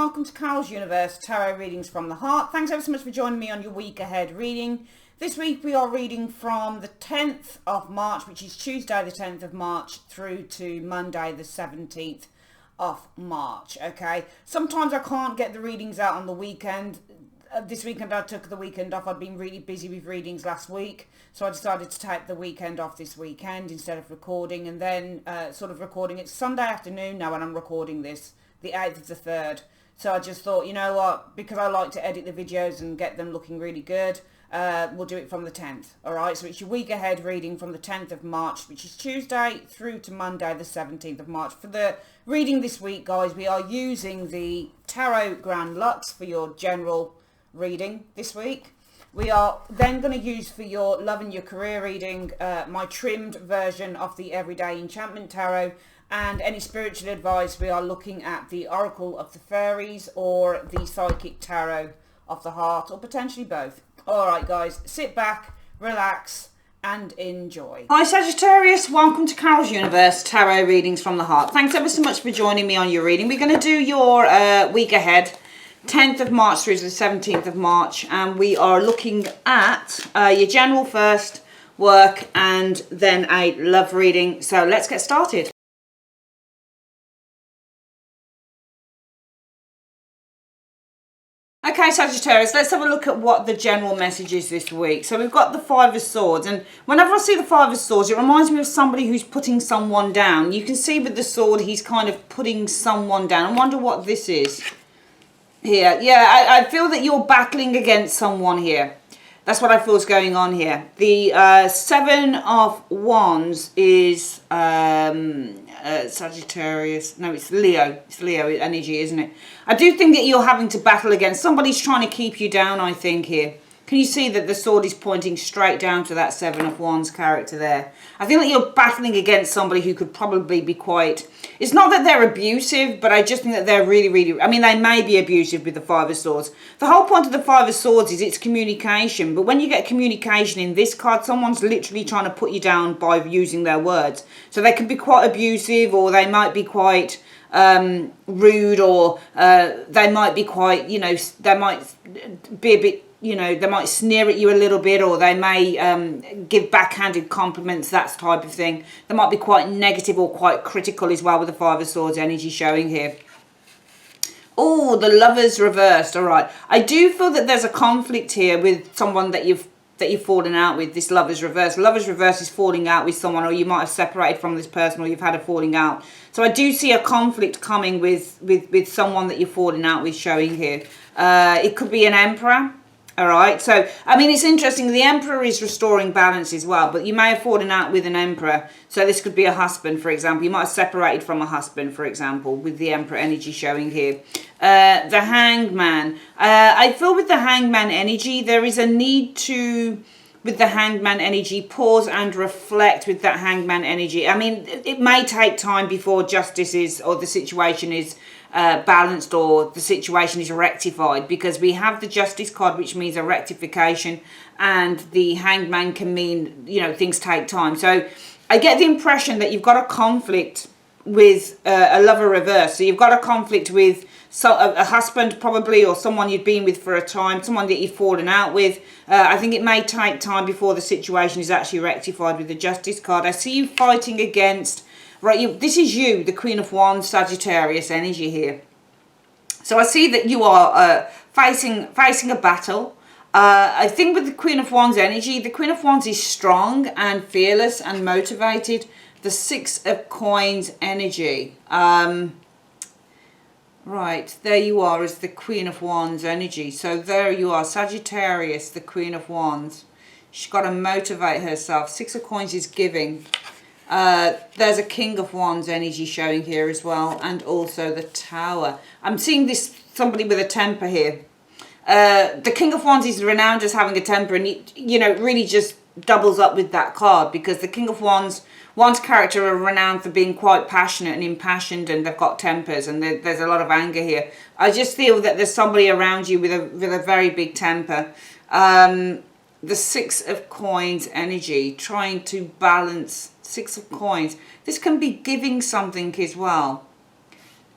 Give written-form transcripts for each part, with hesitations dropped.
welcome to Carol's Universe Tarot Readings from the Heart. Thanks ever so much for joining me on your week ahead reading. This week we are reading from the 10th of March, which is Tuesday the 10th of March, through to Monday the 17th of March, okay? Sometimes I can't get the readings out on the weekend. This weekend I took the weekend off. I'd been really busy with readings last week, so I decided to take the weekend off this weekend instead of recording, and then sort of recording it Sunday afternoon now when I'm recording this, the 8th of the 3rd. So I just thought, you know what, because I like to edit the videos and get them looking really good, we'll do it from the 10th, alright? So it's your week ahead reading from the 10th of March, which is Tuesday, through to Monday the 17th of March. For the reading this week, guys, we are using the Tarot Grand Luxe for your general reading this week. We are then going to use for your love and your career reading my trimmed version of the Everyday Enchantment Tarot, and any spiritual advice we are looking at the Oracle of the Fairies or the Psychic Tarot of the Heart, or potentially both. Alright guys, sit back, relax and enjoy. Hi Sagittarius, welcome to Carol's Universe Tarot Readings from the Heart. Thanks ever so much for joining me on your reading. We're going to do your week ahead, 10th of March through to the 17th of March, and we are looking at your general first, work, and then a love reading. So let's get started. Okay, Sagittarius, let's have a look at what the general message is this week. So we've got the Five of Swords, and whenever I see the Five of Swords, it reminds me of somebody who's putting someone down. You can see with the sword, he's kind of putting someone down. I wonder what this is here. Yeah, I feel that you're battling against someone here. That's what I feel is going on here. The Seven of Wands is Sagittarius. No, it's Leo. It's Leo energy, isn't it? I do think that you're having to battle against somebody's trying to keep you down, I think, here. Can you see that the sword is pointing straight down to that Seven of Wands character there? I feel that you're battling against somebody who could probably be quite... It's not that they're abusive, but I just think that they're really... I mean, they may be abusive with the Five of Swords. The whole point of the Five of Swords is it's communication. But when you get communication in this card, someone's literally trying to put you down by using their words. So they can be quite abusive, or they might be quite... rude, or they might be quite, you know, they might be a bit, you know, they might sneer at you a little bit, or they may give backhanded compliments, that type of thing. They might be quite negative or quite critical as well with the Five of Swords energy showing here. Oh, the Lovers reversed. All right, I do feel that there's a conflict here with someone that you've fallen out with. This Lovers reverse. Lovers reverse is falling out with someone, or you might have separated from this person, or you've had a falling out. So I do see a conflict coming with someone that you're falling out with showing here. It could be an Emperor. All right. So, I mean, it's interesting. The Emperor is restoring balance as well, but you may have fallen out with an Emperor. So this could be a husband, for example. You might have separated from a husband, for example, with the Emperor energy showing here. The Hangman. I feel with the Hangman energy, there is a need to, with the Hangman energy, pause and reflect with that Hangman energy. I mean, it may take time before justice is, or the situation is balanced, or the situation is rectified, because we have the Justice card, which means a rectification, and the Hangman can mean, you know, things take time. So I get the impression that you've got a conflict with a lover reverse. So you've got a conflict with a husband probably, or someone you've been with for a time, someone that you've fallen out with. I think it may take time before the situation is actually rectified with the Justice card. I see you fighting against... Right, this is you, the Queen of Wands, Sagittarius energy here. So I see that you are facing a battle. I think with the Queen of Wands energy, the Queen of Wands is strong and fearless and motivated. The Six of Coins energy. Right, there you are as the Queen of Wands energy. So there you are, Sagittarius, the Queen of Wands. She's got to motivate herself. Six of Coins is giving. There's a King of Wands energy showing here as well, and also the Tower. I'm seeing this somebody with a temper here. The King of Wands is renowned as having a temper, and you know, really just doubles up with that card, because the King of Wands character are renowned for being quite passionate and impassioned, and they've got tempers, and there's a lot of anger here. I just feel that there's somebody around you with a very big temper. The Six of Coins energy, trying to balance. Six of Coins. This can be giving something as well.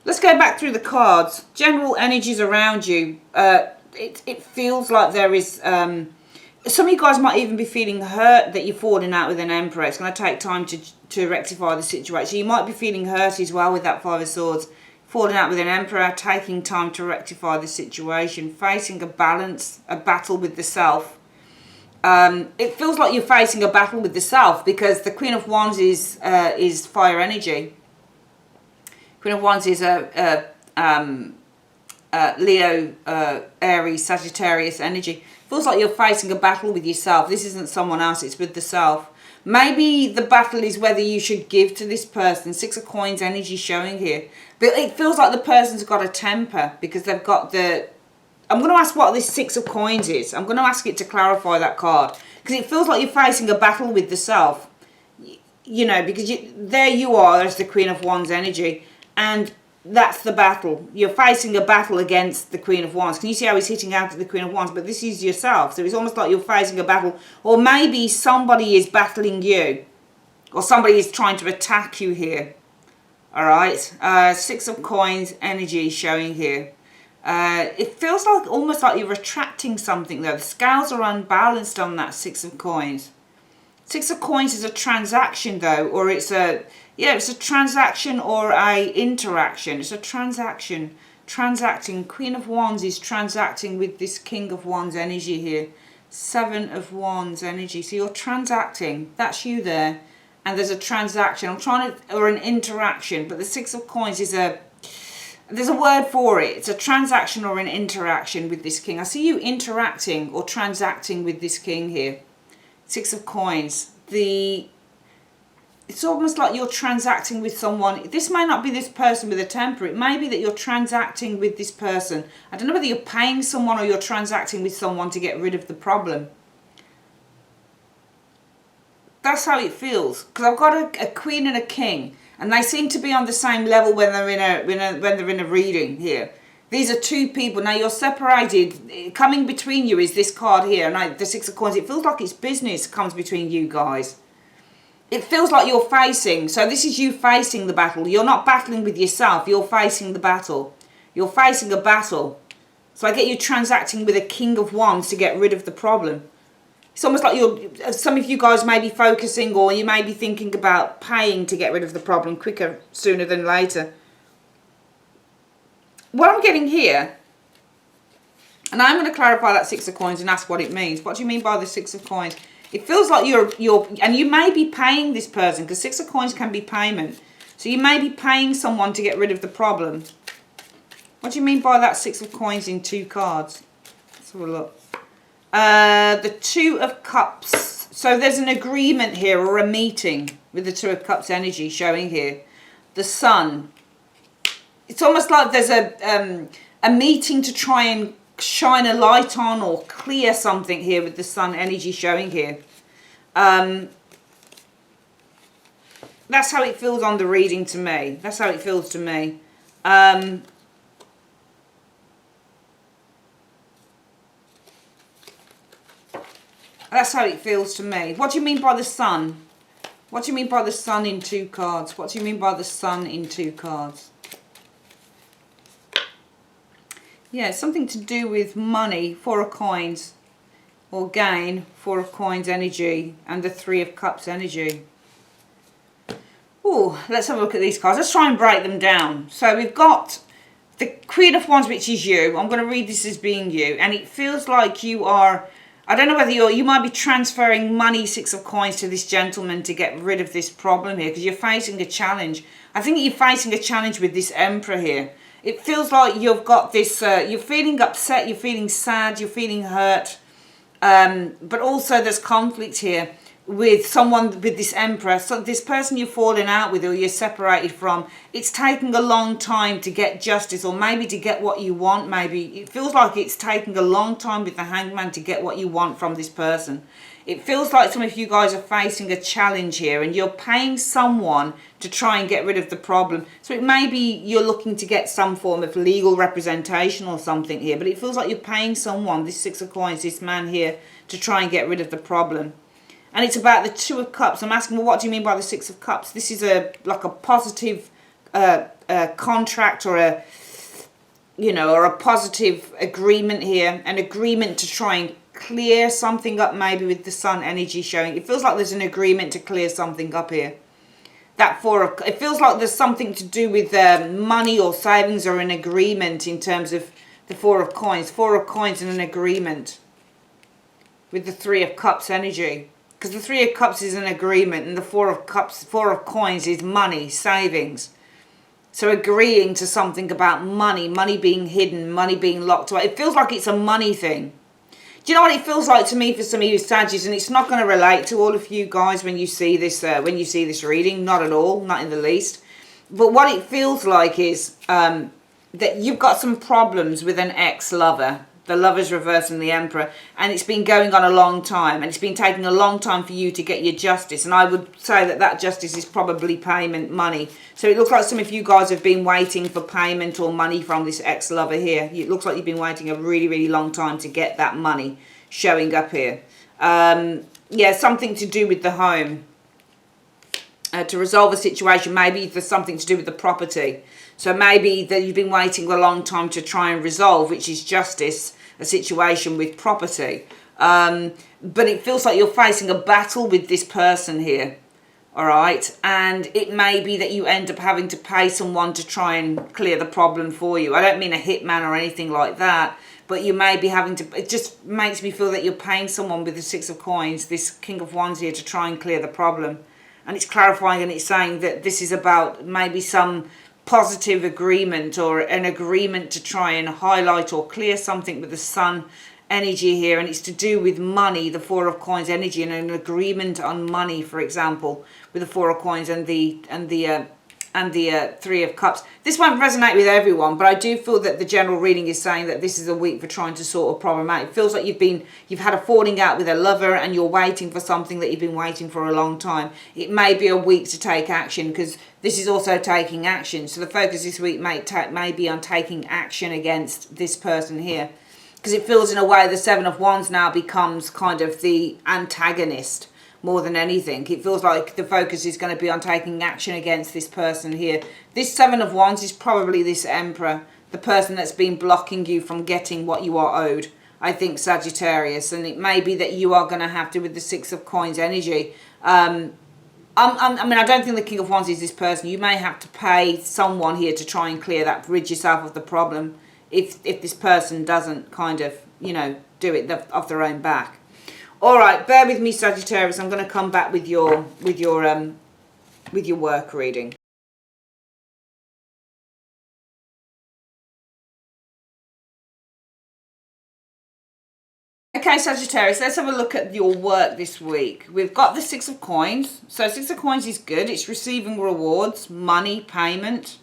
Let's go back through the cards. General energies around you. It feels like there is... some of you guys might even be feeling hurt that you're falling out with an Emperor. It's going to take time to rectify the situation. You might be feeling hurt as well with that Five of Swords. Falling out with an Emperor, taking time to rectify the situation. Facing a battle with the self. It feels like you're facing a battle with the self because the Queen of Wands is fire energy. Queen of Wands is a Leo, Aries, Sagittarius energy. Feels like you're facing a battle with yourself. This isn't someone else, it's with the self. Maybe the battle is whether you should give to this person. Six of Coins energy showing here. But it feels like the person's got a temper because they've got the... I'm going to ask what this Six of Coins is. I'm going to ask it to clarify that card. Because it feels like you're facing a battle with the self. You know, because there you are as the Queen of Wands energy. And that's the battle. You're facing a battle against the Queen of Wands. Can you see how he's hitting out at the Queen of Wands? But this is yourself. So it's almost like you're facing a battle. Or maybe somebody is battling you. Or somebody is trying to attack you here. Alright. Six of Coins energy showing here. It feels like almost like you're retracting something though. The scales are unbalanced on that Six of Coins. Six of Coins is a transaction though. Or it's a... Yeah, it's a transaction or a interaction. It's a transaction. Transacting. Queen of Wands is transacting with this King of Wands energy here. Seven of Wands energy. So you're transacting. That's you there. And there's a transaction. I'm trying to... Or an interaction. But the Six of Coins is a... There's a word for it. It's a transaction or an interaction with this King. I see you interacting or transacting with this King here. Six of Coins. It's almost like you're transacting with someone. This may not be this person with a temper. It may be that you're transacting with this person. I don't know whether you're paying someone or you're transacting with someone to get rid of the problem. That's how it feels. Because I've got a Queen and a King. And they seem to be on the same level when they're in a reading here. These are two people. Now you're separated. Coming between you is this card here. And the Six of Coins. It feels like it's business comes between you guys. It feels like you're facing, so this is you facing the battle. You're not battling with yourself, you're facing the battle. You're facing a battle. So I get you transacting with a King of Wands to get rid of the problem. It's almost like some of you guys may be focusing or you may be thinking about paying to get rid of the problem quicker, sooner than later. What I'm getting here, and I'm going to clarify that Six of Coins and ask what it means. What do you mean by the Six of Coins? It feels like and you may be paying this person, because Six of Coins can be payment. So you may be paying someone to get rid of the problem. What do you mean by that Six of Coins in two cards? Let's have a look. The Two of Cups. So there's an agreement here or a meeting with the Two of Cups energy showing here. The Sun. It's almost like there's a meeting to try and shine a light on or clear something here with the Sun energy showing here. That's how it feels on the reading to me. That's how it feels to me. That's how it feels to me. What do you mean by the Sun? What do you mean by the Sun in two cards? What do you mean by the Sun in two cards? Yeah, it's something to do with money, Four of Coins, or gain, Four of Coins energy, and the Three of Cups energy. Oh, let's have a look at these cards. Let's try and break them down. So we've got the Queen of Wands, which is you. I'm going to read this as being you. And it feels like you are, I don't know whether you might be transferring money, Six of Coins, to this gentleman to get rid of this problem here, because you're facing a challenge. I think you're facing a challenge with this Emperor here. It feels like you've got this, you're feeling upset, you're feeling sad, you're feeling hurt. But also there's conflict here with someone, with this Emperor. So this person you're falling out with or you're separated from, it's taking a long time to get justice or maybe to get what you want. Maybe it feels like it's taking a long time with the Hangman to get what you want from this person. It feels like some of you guys are facing a challenge here and you're paying someone to try and get rid of the problem. So it may be you're looking to get some form of legal representation or something here, but it feels like you're paying someone, this Six of Coins, this man here, to try and get rid of the problem. And it's about the Two of Cups. I'm asking, well, what do you mean by the Six of Cups? This is like a positive a contract or a, you know, or a positive agreement here, an agreement to try and clear something up, maybe with the sun energy showing. It feels like there's an agreement to clear something up here. That it feels like there's something to do with money or savings or an agreement in terms of the Four of Coins. Four of Coins and an agreement with the Three of Cups energy. Because the Three of Cups is an agreement and the Four of Coins is money, savings. So agreeing to something about money, money being hidden, money being locked away. It feels like it's a money thing. Do you know what it feels like to me for some of you Saggies? And it's not going to relate to all of you guys when you see this reading. Not at all, not in the least. But what it feels like is that you've got some problems with an ex-lover. The Lover's reverse and the Emperor, and it's been going on a long time, and it's been taking a long time for you to get your justice. And I would say that that justice is probably payment, money. So it looks like some of you guys have been waiting for payment or money from this ex-lover here. It looks like you've been waiting a really, really long time to get that money showing up here. Yeah, something to do with the home. To resolve a situation, maybe there's something to do with the property. So maybe that you've been waiting a long time to try and resolve, which is justice, a situation with property. But it feels like you're facing a battle with this person here. All right. And it may be that you end up having to pay someone to try and clear the problem for you. I don't mean a hitman or anything like that. But you may be having to, it just makes me feel that you're paying someone with the Six of Coins, this King of Wands here, to try and clear the problem. And it's clarifying and it's saying that this is about maybe some positive agreement or an agreement to try and highlight or clear something with the sun energy here. And it's to do with money, the Four of Coins energy, and an agreement on money, for example, with the Four of Coins and the Three of Cups. This won't resonate with everyone, but I do feel that the general reading is saying that this is a week for trying to sort a problem out. It feels like you've had a falling out with a lover and you're waiting for something that you've been waiting for a long time. It may be a week to take action, because this is also taking action. So the focus this week may be on taking action against this person here, because it feels in a way the Seven of Wands now becomes kind of the antagonist. More than anything, it feels like the focus is going to be on taking action against this person here. This Seven of Wands is probably this Emperor, the person that's been blocking you from getting what you are owed, I think, Sagittarius. And it may be that you are going to have to, with the Six of Coins energy. I mean, I don't think the King of Wands is this person. You may have to pay someone here to try and clear that, rid yourself of the problem, if this person doesn't kind of, you know, do it off their own back. All right, bear with me, Sagittarius. I'm going to come back with your work reading. Okay, Sagittarius, let's have a look at your work this week. We've got the Six of Coins. So Six of Coins is good. It's receiving rewards, money, payment.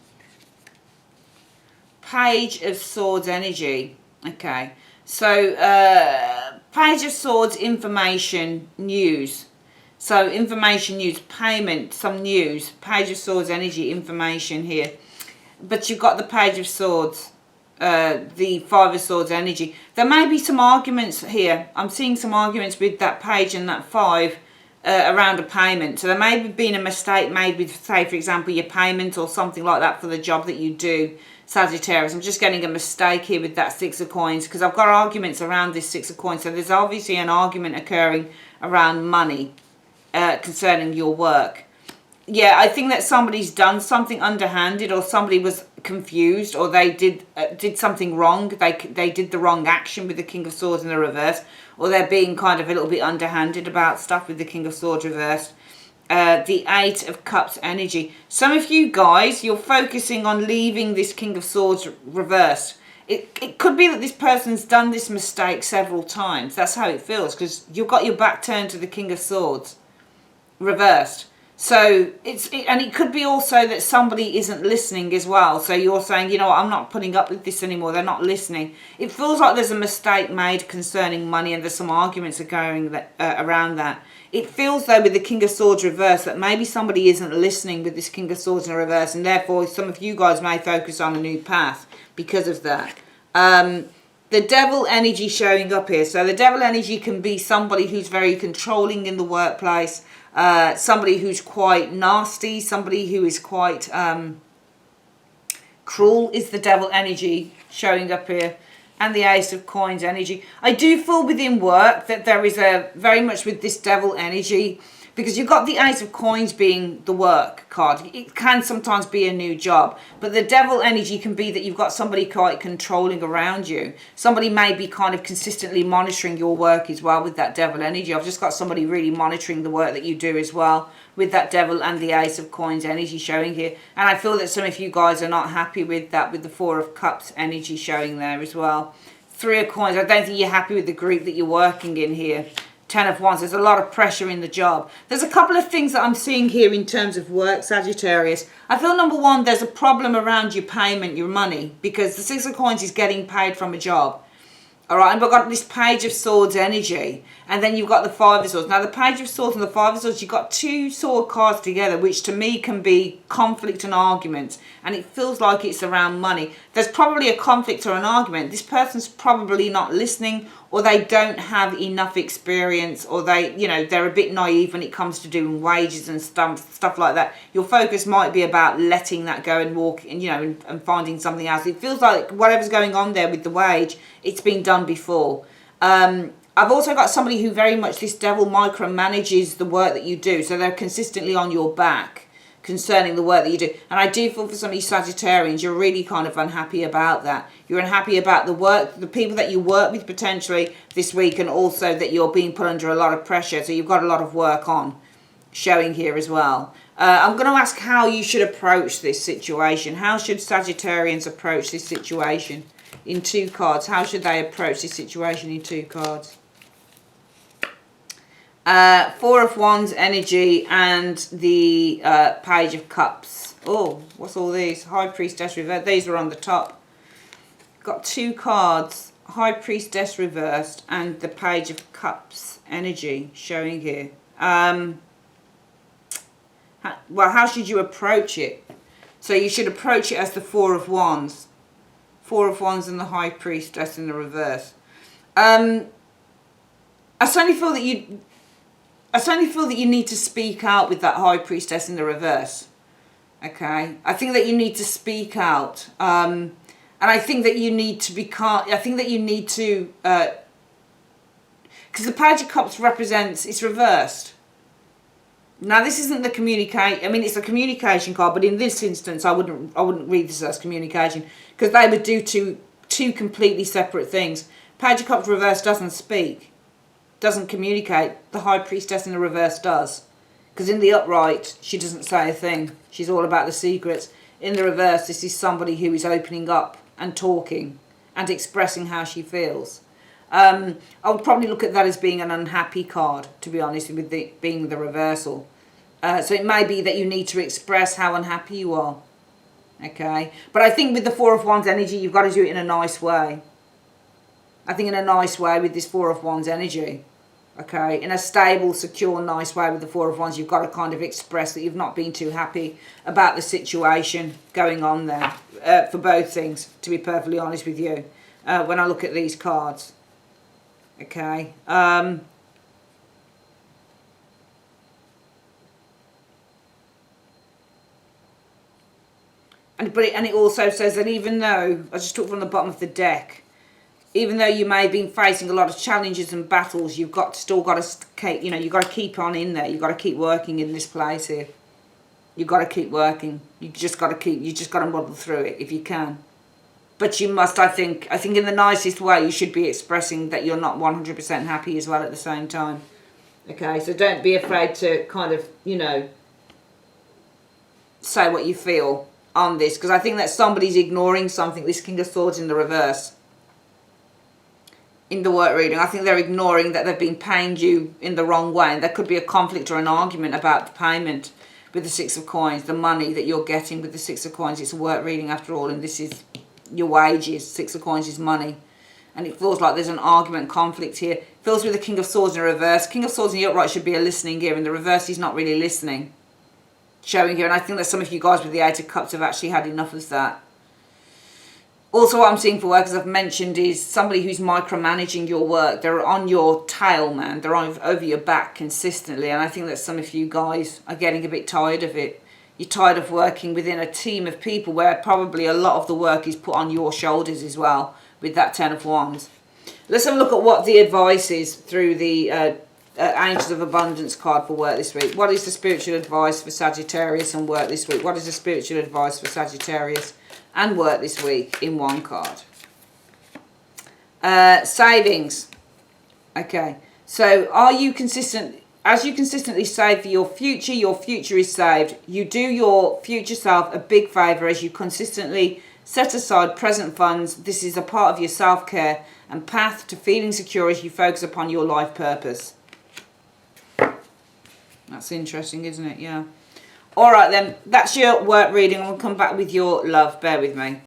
Page of Swords energy. Okay. So, Page of Swords, information, news. So, information, news, payment, some news. Page of Swords, energy, information here. But you've got the Page of Swords, the Five of Swords, energy. There may be some arguments here. I'm seeing some arguments with that Page and that Five around a payment. So, there may have been a mistake made with, say, for example, your payment or something like that for the job that you do. Sagittarius, I'm just getting a mistake here with that Six of Coins, because I've got arguments around this Six of Coins. So there's obviously an argument occurring around money concerning your work. Yeah, I think that somebody's done something underhanded, or somebody was confused, or they did something wrong. They did the wrong action with the King of Swords in the reverse, or they're being kind of a little bit underhanded about stuff with the King of Swords reversed. The Eight of Cups energy. Some of you guys, you're focusing on leaving this King of Swords reversed. It could be that this person's done this mistake several times. That's how it feels, because you've got your back turned to the King of Swords reversed. So and it could be also that somebody isn't listening as well. So you're saying, you know what, I'm not putting up with this anymore. They're not listening. It feels like there's a mistake made concerning money, and there's some arguments occurring around that. It feels though with the King of Swords reverse that maybe somebody isn't listening with this King of Swords in reverse, and therefore some of you guys may focus on a new path because of that. The Devil energy showing up here. So the Devil energy can be somebody who's very controlling in the workplace, somebody who's quite nasty, somebody who is quite Cruel is the devil energy showing up here. And the Ace of Coins energy. I do feel within work that there is a very much with this devil energy, because you've got the Ace of Coins being the work card. It can sometimes be a new job, but the devil energy can be that you've got somebody quite controlling around you. Somebody may be kind of consistently monitoring your work as well with that devil energy. I've just got somebody really monitoring the work that you do as well with that devil and the Ace of Coins energy showing here. And I feel that some of you guys are not happy with that, with the Four of Cups energy showing there as well. Three of Coins, I don't think you're happy with the group that you're working in here. Ten of Wands, there's a lot of pressure in the job. There's a couple of things that I'm seeing here in terms of work, Sagittarius. I feel number one, there's a problem around your payment, your money, because the Six of Coins is getting paid from a job. All right, and we've got this Page of Swords energy, and then you've got the Five of Swords. Now, the Page of Swords and the Five of Swords, you've got two sword cards together, which to me can be conflict and argument, and it feels like it's around money. There's probably a conflict or an argument. This person's probably not listening, or they don't have enough experience, or they, you know, they're a bit naive when it comes to doing wages and stuff like that. Your focus might be about letting that go and walk, and you know, and finding something else. It feels like whatever's going on there with the wage, it's been done before. I've also got somebody who very much, this devil micromanages the work that you do, so they're consistently on your back concerning the work that you do. And I do feel for some of you Sagittarians, you're really kind of unhappy about that. You're unhappy about the work, the people that you work with potentially this week, and also that you're being put under a lot of pressure. So you've got a lot of work on showing here as well. I'm going to ask how you should approach this situation. How should Sagittarians approach this situation in two cards? How should they approach this situation in two cards? Four of Wands energy and the Page of Cups. Oh, what's all these? High Priestess reversed. These are on the top. Got two cards. High Priestess reversed and the Page of Cups energy showing here. Well, how should you approach it? So you should approach it as the Four of Wands. Four of Wands and the High Priestess in the reverse. I certainly feel that you need to speak out with that High Priestess in the reverse. Okay, I think that you need to speak out, and I think that you need to become. I think that you need to, because the Page of Cups represents, it's reversed. Now this isn't the communicate. I mean, it's a communication card, but in this instance, I wouldn't read this as communication, because they would do two completely separate things. Page of Cups reverse doesn't speak. Doesn't communicate. The High Priestess in the reverse does, because in the upright she doesn't say a thing. She's all about the secrets. In the reverse, this is somebody who is opening up and talking and expressing how she feels. I would probably look at that as being an unhappy card, to be honest, with it being the reversal. So it may be that you need to express how unhappy you are. Okay, but I think with the Four of Wands energy, you've got to do it in a nice way. I think in a nice way with this Four of Wands energy. Okay, in a stable, secure, nice way with the Four of Wands, you've got to kind of express that you've not been too happy about the situation going on there, for both things, to be perfectly honest with you, when I look at these cards. Okay. And it also says that even though, I just took from the bottom of the deck, even though you may have been facing a lot of challenges and battles, you've still got to keep, you know, you've got to keep on in there. You've got to keep working in this place here. You've got to keep working. You just got to muddle through it if you can. But you must, I think in the nicest way, you should be expressing that you're not 100% happy as well at the same time. Okay, so don't be afraid to kind of, you know, say what you feel on this, because I think that somebody's ignoring something. This King of Swords in the reverse. In the work reading, I think they're ignoring that they've been paying you in the wrong way, and there could be a conflict or an argument about the payment with the Six of Coins, the money that you're getting with the Six of Coins. It's a work reading after all, and this is your wages. Six of Coins is money, and it feels like there's an argument, conflict here. It feels with the King of Swords in reverse. King of Swords in the upright should be a listening ear, and the reverse he's not really listening, showing here. And I think that some of you guys with the Eight of Cups have actually had enough of that. Also, what I'm seeing for work, as I've mentioned, is somebody who's micromanaging your work. They're on your tail, man. They're over your back consistently. And I think that some of you guys are getting a bit tired of it. You're tired of working within a team of people where probably a lot of the work is put on your shoulders as well with that 10 of Wands. Let's have a look at what the advice is through the Angels of Abundance card for work this week. What is the spiritual advice for Sagittarius and work this week? What is the spiritual advice for Sagittarius and work this week in one card? Savings. Okay, so are you consistent? As you consistently save for your future is saved. You do your future self a big favour as you consistently set aside present funds. This is a part of your self-care and path to feeling secure as you focus upon your life purpose. That's interesting, isn't it? Yeah. All right, then. That's your work reading. We'll come back with your love. Bear with me.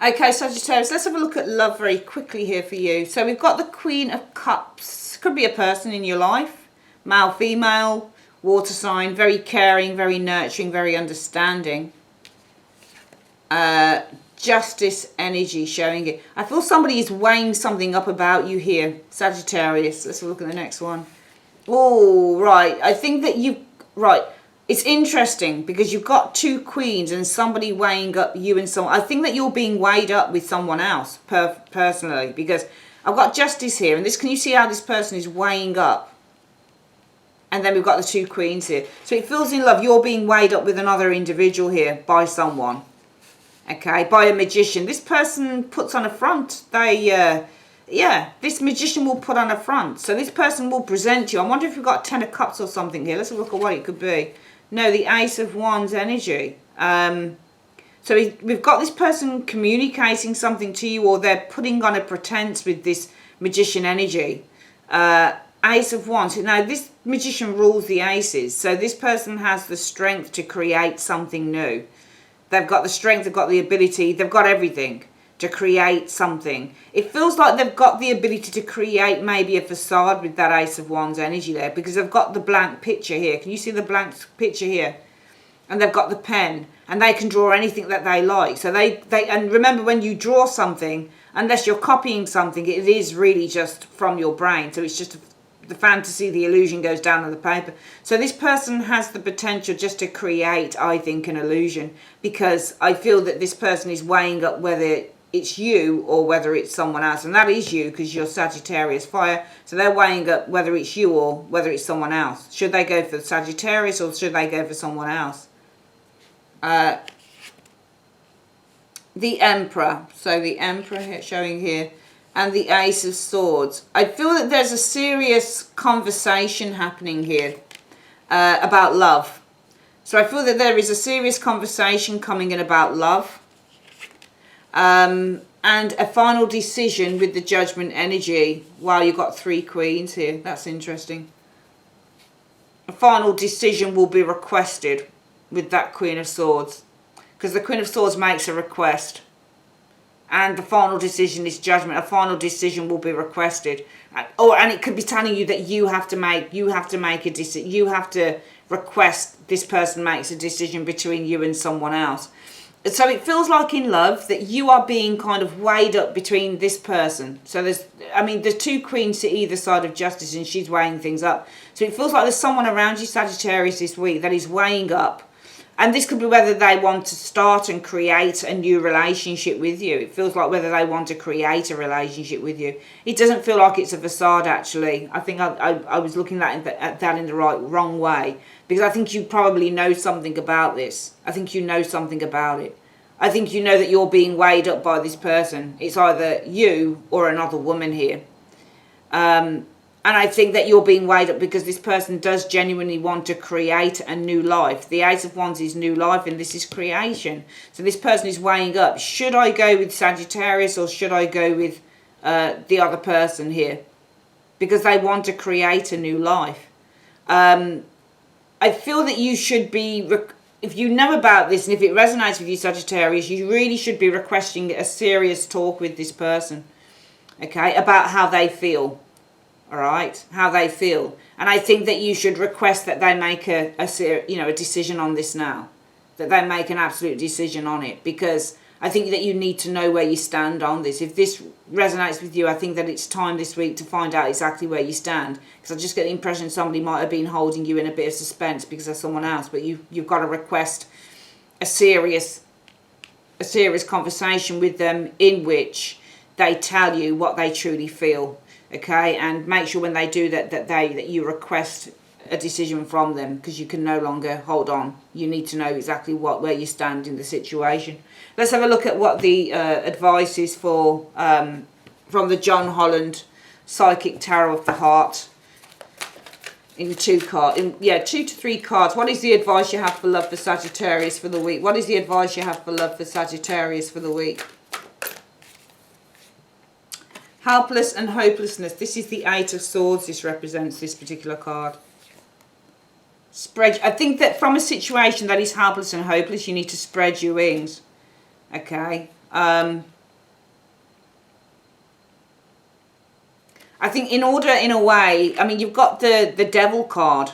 Okay, Sagittarius, let's have a look at love very quickly here for you. So we've got the Queen of Cups. Could be a person in your life. Male, female, water sign. Very caring, very nurturing, very understanding. Justice energy showing it. I feel somebody is weighing something up about you here, Sagittarius. Let's look at the next one. Oh, right. I think that you... Right. It's interesting because you've got two queens and somebody weighing up you and someone. I think that you're being weighed up with someone else, personally, because I've got justice here. And this, can you see how this person is weighing up? And then we've got the two queens here. So it feels in love. You're being weighed up with another individual here by someone. Okay, by a magician. This person puts on a front. Yeah, this magician will put on a front. So this person will present you. I wonder if we've got 10 of Cups or something here. Let's have a look at what it could be. No, the Ace of Wands energy. So we've got this person communicating something to you, or they're putting on a pretense with this magician energy. Ace of Wands. Now, this magician rules the aces. So this person has the strength to create something new. They've got the strength, they've got the ability, they've got everything to create something. It feels like they've got the ability to create maybe a facade with that Ace of Wands energy there, because they've got the blank picture here. Can you see the blank picture here? And they've got the pen, and they can draw anything that they like. So and remember, when you draw something, unless you're copying something, it is really just from your brain. So it's just the fantasy, the illusion goes down on the paper. So this person has the potential just to create, I think, an illusion, because I feel that this person is weighing up whether it's you or whether it's someone else. And that is you, because you're Sagittarius fire. So they're weighing up whether it's you or whether it's someone else. Should they go for Sagittarius or should they go for someone else? The Emperor. So the Emperor here, showing here. And the Ace of Swords. I feel that there's a serious conversation happening here about love. So I feel that there is a serious conversation coming in about love. And a final decision with the Judgment energy. Wow, you've got three queens here. That's interesting. A final decision will be requested with that Queen of Swords. Because the Queen of Swords makes a request. And the final decision is judgment. A final decision will be requested. And it could be telling you that you have to make a decision. You have to request this person makes a decision between you and someone else. So it feels like in love that you are being kind of weighed up between this person. So there's two queens to either side of justice, and she's weighing things up. So it feels like there's someone around you, Sagittarius, this week that is weighing up. And this could be whether they want to start and create a new relationship with you. It feels like whether they want to create a relationship with you. It doesn't feel like it's a facade, actually. I think I was looking at that in the wrong way. Because I think you probably know something about this. I think you know something about it. I think you know that you're being weighed up by this person. It's either you or another woman here. And I think that you're being weighed up because this person does genuinely want to create a new life. The Ace of Wands is new life, and this is creation. So this person is weighing up. Should I go with Sagittarius or should I go with the other person here? Because they want to create a new life. I feel that you should be... If you know about this and if it resonates with you, Sagittarius, you really should be requesting a serious talk with this person. Okay? About how they feel. All right, how they feel. And I think that you should request that they make a decision on this now. That they make an absolute decision on it. Because I think that you need to know where you stand on this. If this resonates with you, I think that it's time this week to find out exactly where you stand. Because I just get the impression somebody might have been holding you in a bit of suspense because of someone else. But you've got to request a serious conversation with them in which they tell you what they truly feel. Okay, and make sure when they do that you request a decision from them, because you can no longer hold on. You need to know exactly where you stand in the situation. Let's have a look at what the advice is for from the John Holland Psychic Tarot of the Heart. In 2 to 3 cards. What is the advice you have for love for Sagittarius for the week? What is the advice you have for love for Sagittarius for the week? Helpless and hopelessness. This is the 8 of Swords. This represents this particular card. I think that from a situation that is helpless and hopeless, you need to spread your wings. Okay. I think in a way, I mean, you've got the Devil card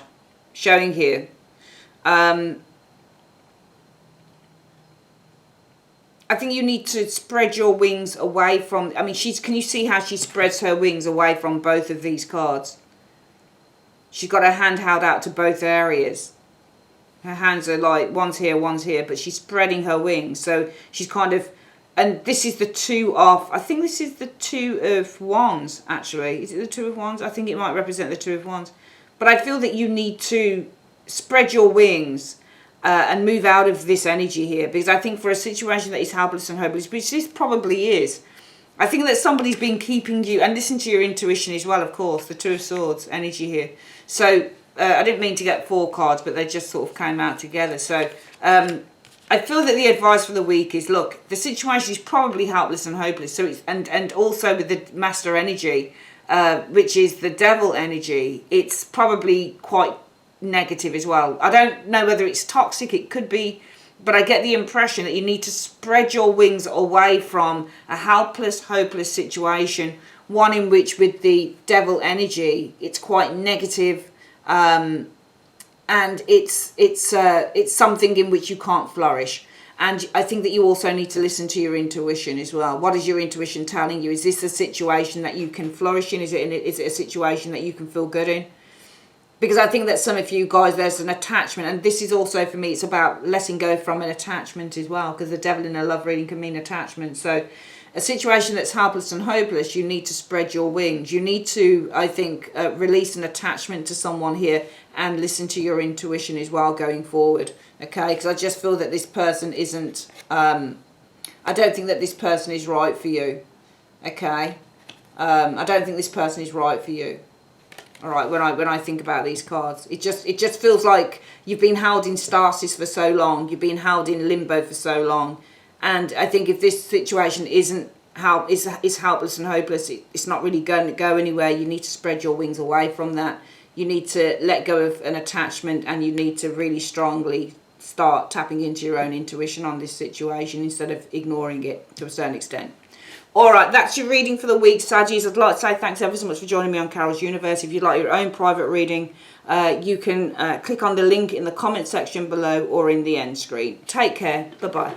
showing here. I think you need to spread your wings away from, I mean, can you see how she spreads her wings away from both of these cards? She's got her hand held out to both areas. Her hands are like, one's here, but she's spreading her wings. So she's kind of, and this is the 2 of, I think this is the 2 of Wands, actually. Is it the 2 of Wands? I think it might represent the 2 of Wands. But I feel that you need to spread your wings and move out of this energy here. Because I think for a situation that is helpless and hopeless, which this probably is, I think that somebody's been keeping you, and listen to your intuition as well, of course, the 2 of Swords energy here. So, I didn't mean to get 4 cards, but they just sort of came out together. So, I feel that the advice for the week is, look, the situation is probably helpless and hopeless. So, it's, and also with the Master energy, which is the Devil energy, it's probably quite negative as well. I don't know whether it's toxic, it could be, but I get the impression that you need to spread your wings away from a helpless, hopeless situation. One in which with the Devil energy, it's quite negative, and it's something in which you can't flourish. And I think that you also need to listen to your intuition as well. What is your intuition telling you? Is this a situation that you can flourish in? Is it a situation that you can feel good in? Because I think that some of you guys, there's an attachment, and this is also for me, it's about letting go from an attachment as well, because the Devil in a love reading can mean attachment. So a situation that's helpless and hopeless, you need to spread your wings. You need to, I think, release an attachment to someone here and listen to your intuition as well going forward. Okay, because I just feel that this person isn't, I don't think that this person is right for you. Okay, I don't think this person is right for you. All right, when I think about these cards, it just feels like you've been held in stasis for so long. You've been held in limbo for so long. And I think if this situation is helpless and hopeless, it's not really going to go anywhere. You need to spread your wings away from that. You need to let go of an attachment, and you need to really strongly start tapping into your own intuition on this situation instead of ignoring it to a certain extent. All right, that's your reading for the week, Saggies. I'd like to say thanks ever so much for joining me on Carol's Universe. If you'd like your own private reading, you can click on the link in the comment section below or in the end screen. Take care. Bye-bye.